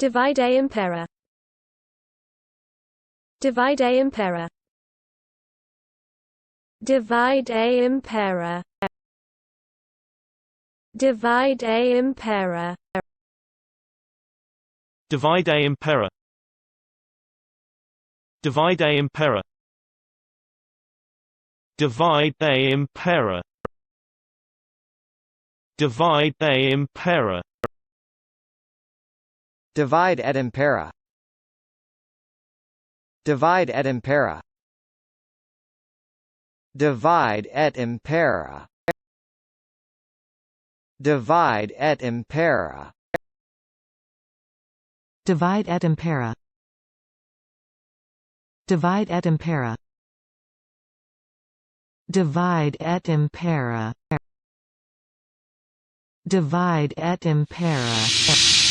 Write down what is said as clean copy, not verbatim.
Et Impera. Et Impera. Et Impera. Et Impera. Et Impera. Et Impera. Et Impera. Et Impera. Divide et Impera. Divide et Impera. Divide et Impera. Divide et Impera. Divide et Impera. Divide et Impera. Divide et Impera. Divide et Impera.